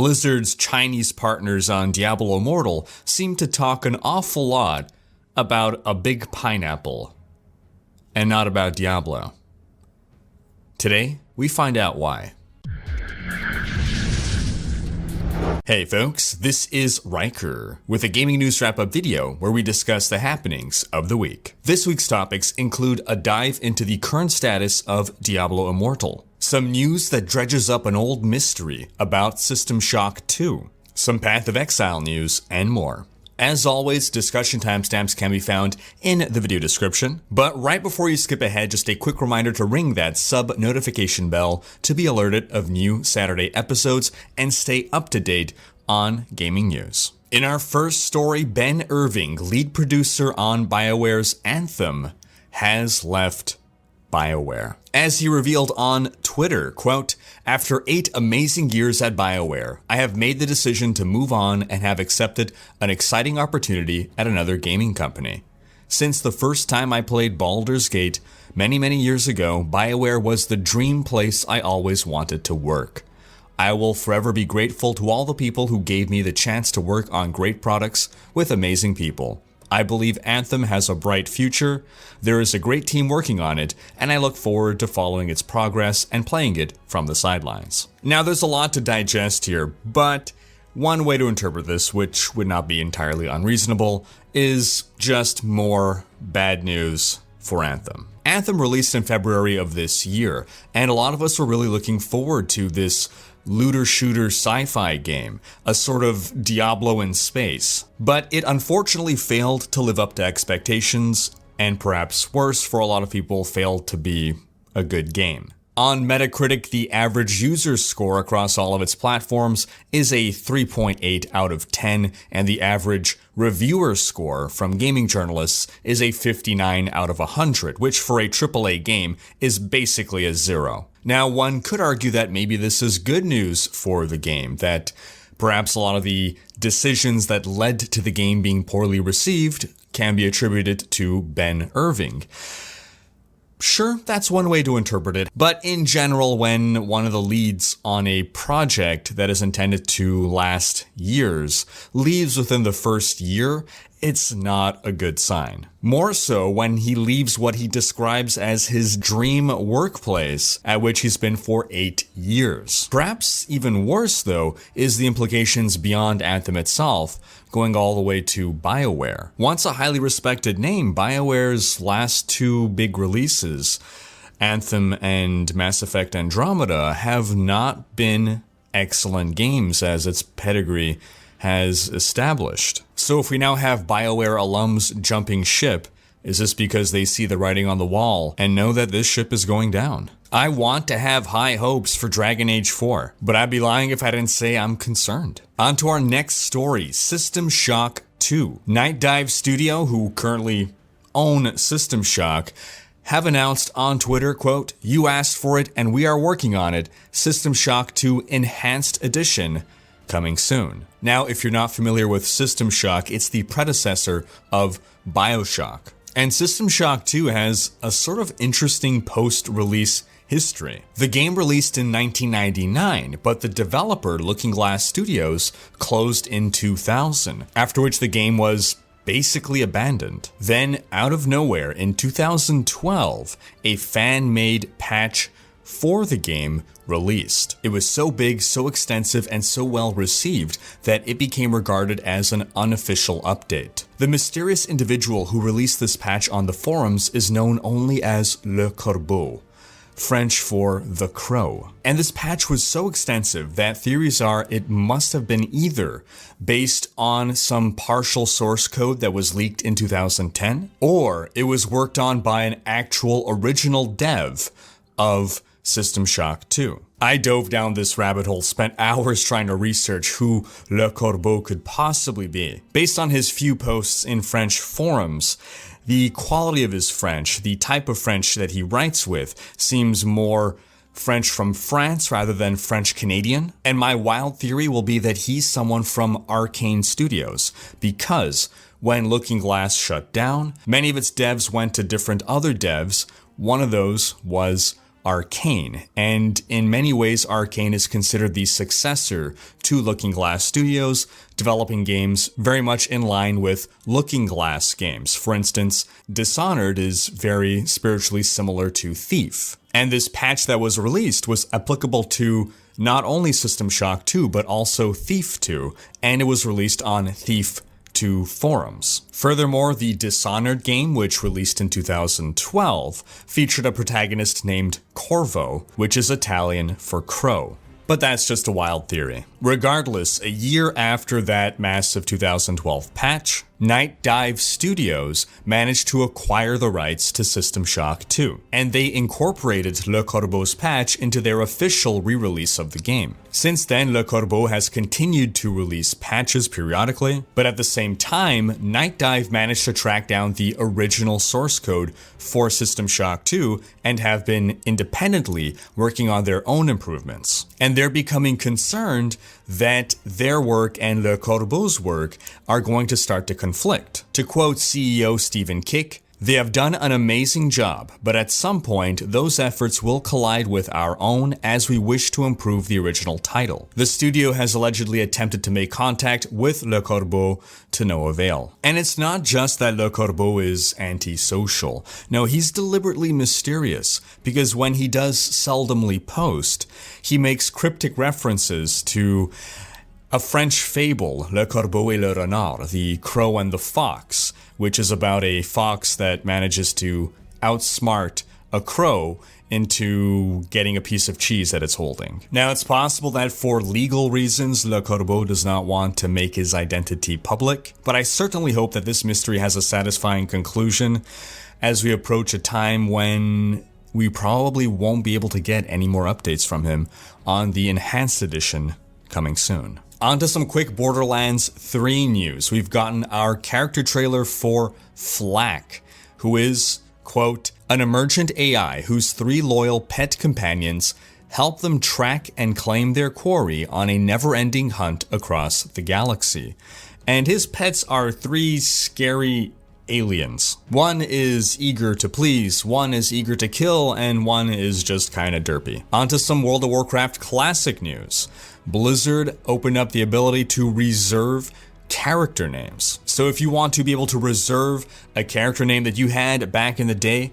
Blizzard's Chinese partners on Diablo Immortal seem to talk an awful lot about a big pineapple, and not about Diablo. Today, we find out why. Hey folks, this is Rhykker with a gaming news wrap-up video where we discuss the happenings of the week. This week's topics include a dive into the current status of Diablo Immortal, some news that dredges up an old mystery about System Shock 2, some Path of Exile news, and more. As always, discussion timestamps can be found in the video description, but right before you skip ahead, just a quick reminder to ring that sub notification bell to be alerted of new Saturday episodes and stay up to date on gaming news. In our first story, Ben Irving, lead producer on BioWare's Anthem, has left BioWare. As he revealed on Twitter, quote, "After 8 amazing years at BioWare, I have made the decision to move on and have accepted an exciting opportunity at another gaming company. Since the first time I played Baldur's Gate many years ago, BioWare was the dream place I always wanted to work. I will forever be grateful to all the people who gave me the chance to work on great products with amazing people. I believe Anthem has a bright future, there is a great team working on it, and I look forward to following its progress and playing it from the sidelines." Now there's a lot to digest here, but one way to interpret this, which would not be entirely unreasonable, is just more bad news for Anthem. Anthem released in February of this year, and a lot of us were really looking forward to this looter-shooter sci-fi game, a sort of Diablo in space. But it unfortunately failed to live up to expectations, and perhaps worse for a lot of people, failed to be a good game. On Metacritic, the average user score across all of its platforms is a 3.8 out of 10, and the average reviewer score from gaming journalists is a 59 out of 100, which for a AAA game is basically a 0. Now, one could argue that maybe this is good news for the game, that perhaps a lot of the decisions that led to the game being poorly received can be attributed to Ben Irving. Sure, that's one way to interpret it, but in general, when one of the leads on a project that is intended to last years leaves within the first year, it's not a good sign. More so when he leaves what he describes as his dream workplace, at which he's been for 8 years. Perhaps even worse, though, is the implications beyond Anthem itself, going all the way to BioWare. Once a highly respected name, BioWare's last 2 big releases, Anthem and Mass Effect Andromeda, have not been excellent games as its pedigree has established. So if we now have BioWare alums jumping ship, is this because they see the writing on the wall and know that this ship is going down? I want to have high hopes for Dragon Age 4, but I'd be lying if I didn't say I'm concerned. On to our next story, System Shock 2. Night Dive Studio, who currently own System Shock, have announced on Twitter, quote, "You asked for it and we are working on it. System Shock 2 Enhanced Edition coming soon." Now, if you're not familiar with System Shock, it's the predecessor of BioShock. And System Shock 2 has a sort of interesting post-release history. The game released in 1999, but the developer, Looking Glass Studios, closed in 2000, after which the game was basically abandoned. Then, out of nowhere, in 2012, a fan-made patch for the game released. It was so big, so extensive, and so well received that it became regarded as an unofficial update. The mysterious individual who released this patch on the forums is known only as Le Corbeau, French for the crow. And this patch was so extensive that theories are it must have been either based on some partial source code that was leaked in 2010, or it was worked on by an actual original dev of System Shock 2. I dove down this rabbit hole, spent hours trying to research who Le Corbeau could possibly be. Based on his few posts in French forums, the quality of his French, the type of French that he writes with, seems more French from France rather than French Canadian. And my wild theory will be that he's someone from Arcane Studios, because when Looking Glass shut down, many of its devs went to different other devs. One of those was Arcane, and in many ways Arcane is considered the successor to Looking Glass Studios, developing games very much in line with Looking Glass games. For instance, Dishonored is very spiritually similar to Thief, and this patch that was released was applicable to not only System Shock 2 but also Thief 2, and it was released on Thief 2 forums. Furthermore, the Dishonored game, which released in 2012, featured a protagonist named Corvo, which is Italian for crow. But that's just a wild theory. Regardless, a year after that massive 2012 patch, Night Dive Studios managed to acquire the rights to System Shock 2, and they incorporated Le Corbeau's patch into their official re-release of the game. Since then, Le Corbeau has continued to release patches periodically, but at the same time, Night Dive managed to track down the original source code for System Shock 2 and have been independently working on their own improvements. And they're becoming concerned that their work and Le Corbeau's work are going to start to conflict. To quote CEO Stephen Kick, "They have done an amazing job, but at some point, those efforts will collide with our own as we wish to improve the original title." The studio has allegedly attempted to make contact with Le Corbeau to no avail. And it's not just that Le Corbeau is antisocial. No, he's deliberately mysterious, because when he does seldomly post, he makes cryptic references to a French fable, Le Corbeau et le Renard, the Crow and the Fox, which is about a fox that manages to outsmart a crow into getting a piece of cheese that it's holding. Now, it's possible that for legal reasons, Le Corbeau does not want to make his identity public, but I certainly hope that this mystery has a satisfying conclusion as we approach a time when we probably won't be able to get any more updates from him on the Enhanced Edition coming soon. On to some quick Borderlands 3 news. We've gotten our character trailer for Flak, who is, quote, an emergent AI whose 3 loyal pet companions help them track and claim their quarry on a never-ending hunt across the galaxy. And his pets are 3 scary aliens. One is eager to please, one is eager to kill, and one is just kinda derpy. On to some World of Warcraft Classic news. Blizzard opened up the ability to reserve character names. So if you want to be able to reserve a character name that you had back in the day,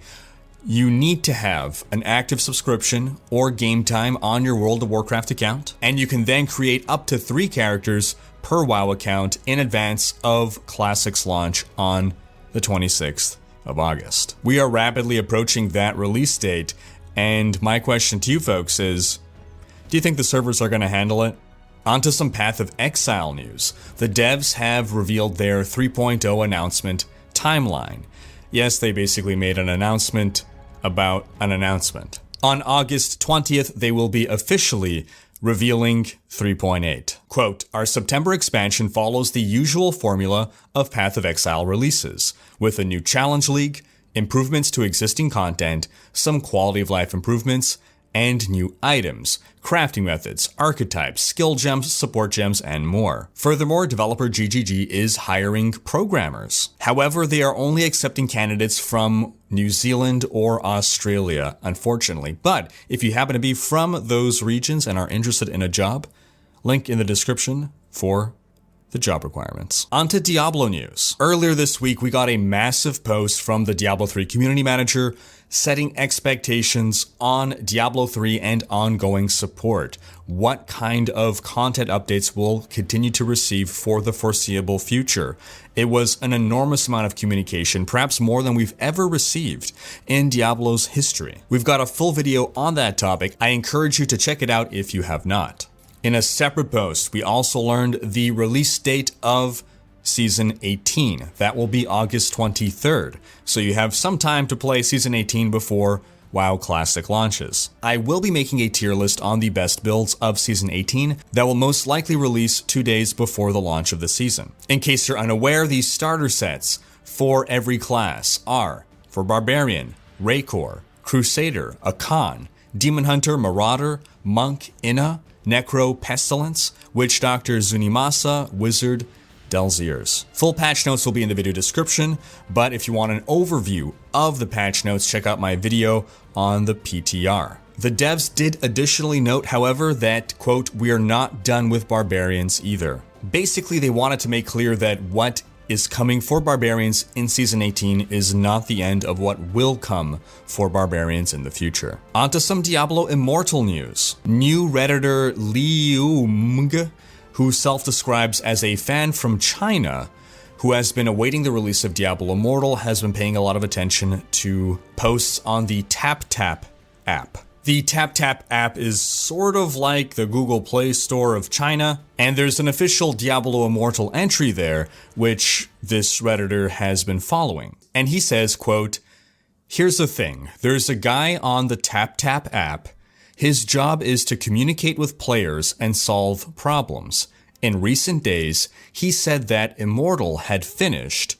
you need to have an active subscription or game time on your World of Warcraft account, and you can then create up to 3 characters per WoW account in advance of Classic's launch on the 26th of August. We are rapidly approaching that release date, and my question to you folks is, do you think the servers are going to handle it? Onto some Path of Exile news. The devs have revealed their 3.0 announcement timeline. Yes, they basically made an announcement about an announcement. On August 20th, they will be officially revealing 3.8. Quote, our September expansion follows the usual formula of Path of Exile releases, with a new challenge league, improvements to existing content, some quality of life improvements, and new items, crafting methods, archetypes, skill gems, support gems, and more. Furthermore, developer GGG is hiring programmers. However, they are only accepting candidates from New Zealand or Australia, unfortunately. But if you happen to be from those regions and are interested in a job, link in the description for the job requirements. On to Diablo news. Earlier this week, we got a massive post from the Diablo 3 community manager setting expectations on Diablo 3 and ongoing support. What kind of content updates we'll continue to receive for the foreseeable future. It was an enormous amount of communication, perhaps more than we've ever received in Diablo's history. We've got a full video on that topic. I encourage you to check it out if you have not. In a separate post, we also learned the release date of Season 18. That will be August 23rd, so you have some time to play Season 18 before WoW Classic launches. I will be making a tier list on the best builds of Season 18 that will most likely release 2 days before the launch of the season. In case you're unaware, these starter sets for every class are for Barbarian, Raycore, Crusader, Akan, Demon Hunter, Marauder, Monk, Inna, Necro, Pestilence, Witch Doctor, Zunimasa, Wizard, Dell's ears. Full patch notes will be in the video description, but if you want an overview of the patch notes, check out my video on the PTR. The devs did additionally note, however, that, quote, "we are not done with barbarians either." Basically, they wanted to make clear that what is coming for barbarians in Season 18 is not the end of what will come for barbarians in the future. Onto some Diablo Immortal news. New Redditor Liumg, who self-describes as a fan from China, who has been awaiting the release of Diablo Immortal, has been paying a lot of attention to posts on the TapTap app. The TapTap app is sort of like the Google Play Store of China, and there's an official Diablo Immortal entry there, which this Redditor has been following. And he says, quote, "Here's the thing, there's a guy on the TapTap app. His job is to communicate with players and solve problems. In recent days, he said that Immortal had finished.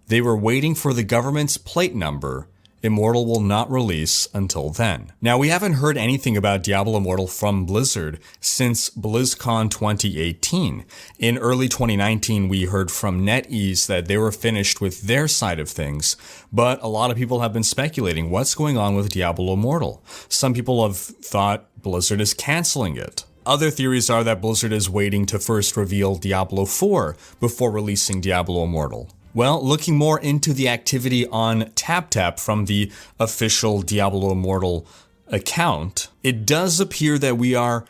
They were waiting for the government's plate number. Immortal will not release until then." Now, we haven't heard anything about Diablo Immortal from Blizzard since BlizzCon 2018. In early 2019, we heard from NetEase that they were finished with their side of things, but a lot of people have been speculating what's going on with Diablo Immortal. Some people have thought Blizzard is canceling it. Other theories are that Blizzard is waiting to first reveal Diablo 4 before releasing Diablo Immortal. Well, looking more into the activity on TapTap from the official Diablo Immortal account, it does appear that we are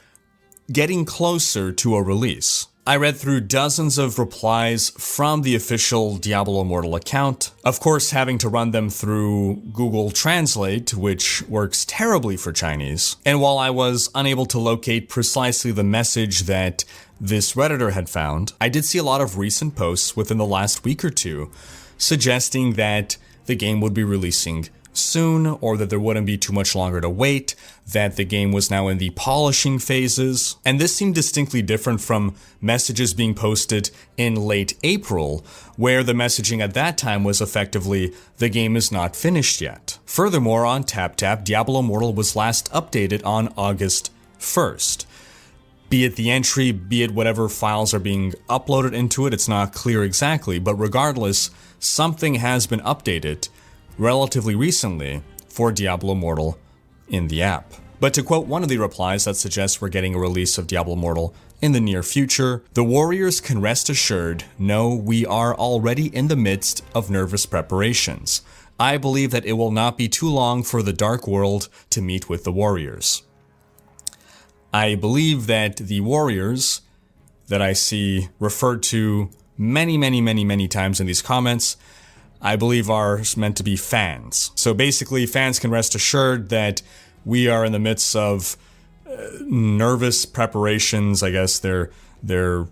getting closer to a release. I read through dozens of replies from the official Diablo Immortal account, of course having to run them through Google Translate, which works terribly for Chinese. And while I was unable to locate precisely the message that this Redditor had found, I did see a lot of recent posts within the last week or two suggesting that the game would be releasing soon, or that there wouldn't be too much longer to wait, that the game was now in the polishing phases. And this seemed distinctly different from messages being posted in late April, where the messaging at that time was effectively, the game is not finished yet. Furthermore, on TapTap, Diablo Immortal was last updated on August 1st. Be it the entry, be it whatever files are being uploaded into it, it's not clear exactly, but regardless, something has been updated relatively recently for Diablo Immortal in the app. But to quote one of the replies that suggests we're getting a release of Diablo Immortal in the near future, "The Warriors can rest assured, no, we are already in the midst of nervous preparations. I believe that it will not be too long for the Dark World to meet with the Warriors." I believe that the Warriors that I see referred to many times in these comments, I believe are meant to be fans. So basically, fans can rest assured that we are in the midst of nervous preparations. I guess they're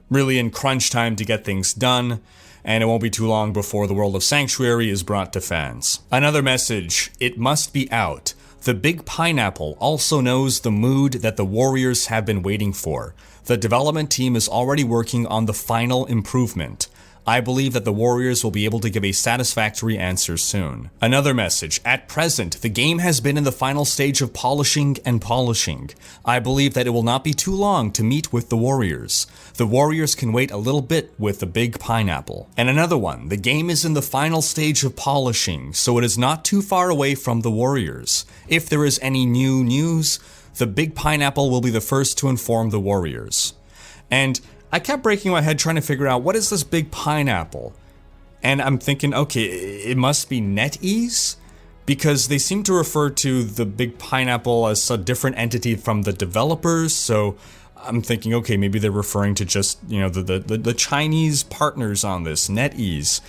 really in crunch time to get things done, and it won't be too long before the world of Sanctuary is brought to fans. Another message, "It must be out. The Big Pineapple also knows the mood that the Warriors have been waiting for. The development team is already working on the final improvement. I believe that the Warriors will be able to give a satisfactory answer soon." Another message, "At present, the game has been in the final stage of polishing and polishing. I believe that it will not be too long to meet with the Warriors. The Warriors can wait a little bit with the Big Pineapple." And another one, "The game is in the final stage of polishing, so it is not too far away from the Warriors. If there is any new news, the Big Pineapple will be the first to inform the Warriors." And I kept breaking my head trying to figure out, what is this Big Pineapple? And I'm thinking, okay, it must be NetEase? Because they seem to refer to the Big Pineapple as a different entity from the developers, so I'm thinking, okay, maybe they're referring to just, the Chinese partners on this, NetEase.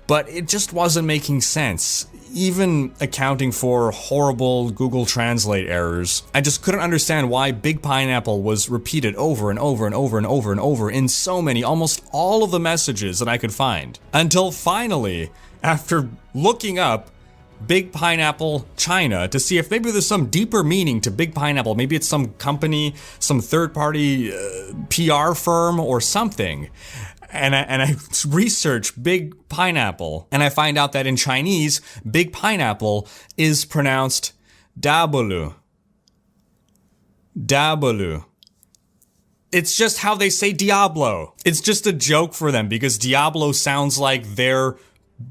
But it just wasn't making sense. Even accounting for horrible Google Translate errors, I just couldn't understand why Big Pineapple was repeated over and over and over and over and over in so many, almost all of the messages that I could find. Until finally, after looking up Big Pineapple China to see if maybe there's some deeper meaning to Big Pineapple, maybe it's some company, some third-party PR firm or something. And I research Big Pineapple, and I find out that in Chinese, Big Pineapple is pronounced Dabalu. Dabalu. It's just how they say Diablo. It's just a joke for them because Diablo sounds like their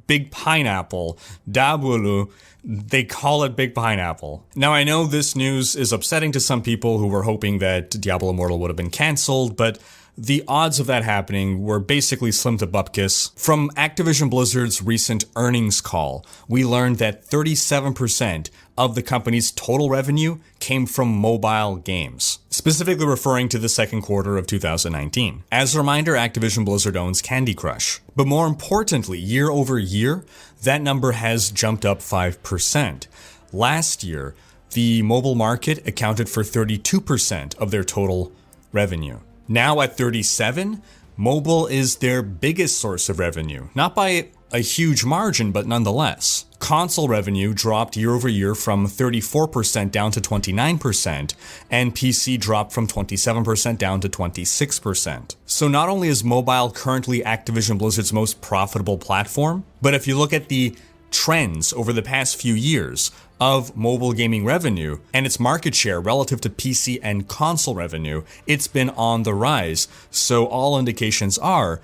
big pineapple. Diablo, they call it big pineapple. Now I know this news is upsetting to some people who were hoping that Diablo Immortal would have been cancelled, but the odds of that happening were basically slim to bupkis. From Activision Blizzard's recent earnings call, we learned that 37% of the company's total revenue came from mobile games, specifically referring to the second quarter of 2019. As a reminder, Activision Blizzard owns Candy Crush. But more importantly, year over year, that number has jumped up 5%. Last year, the mobile market accounted for 32% of their total revenue. Now at 37, mobile is their biggest source of revenue, not by a huge margin, but nonetheless. Console revenue dropped year over year from 34% down to 29%, and PC dropped from 27% down to 26%. So not only is mobile currently Activision Blizzard's most profitable platform, but if you look at the trends over the past few years of mobile gaming revenue and its market share relative to PC and console revenue, it's been on the rise. So all indications are,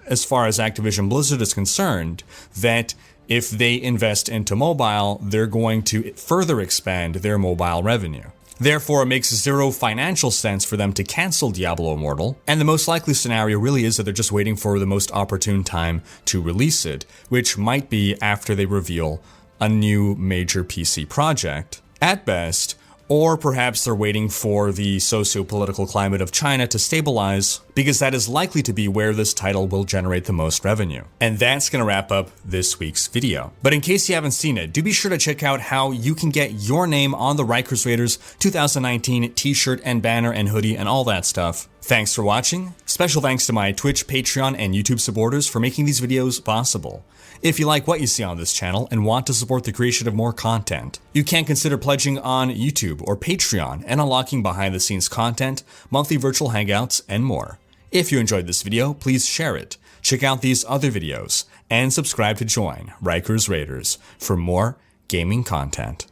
as far as Activision Blizzard is concerned, that if they invest into mobile, they're going to further expand their mobile revenue. Therefore, it makes zero financial sense for them to cancel Diablo Immortal, and the most likely scenario really is that they're just waiting for the most opportune time to release it, which might be after they reveal a new major PC project, at best, or perhaps they're waiting for the socio-political climate of China to stabilize, because that is likely to be where this title will generate the most revenue. And that's going to wrap up this week's video. But in case you haven't seen it, do be sure to check out how you can get your name on the Rhykker Raiders 2019 t-shirt and banner and hoodie and all that stuff. Thanks for watching. Special thanks to my Twitch, Patreon, and YouTube supporters for making these videos possible. If you like what you see on this channel and want to support the creation of more content, you can consider pledging on YouTube or Patreon and unlocking behind-the-scenes content, monthly virtual hangouts, and more. If you enjoyed this video, please share it, check out these other videos, and subscribe to join Rhykker Raiders for more gaming content.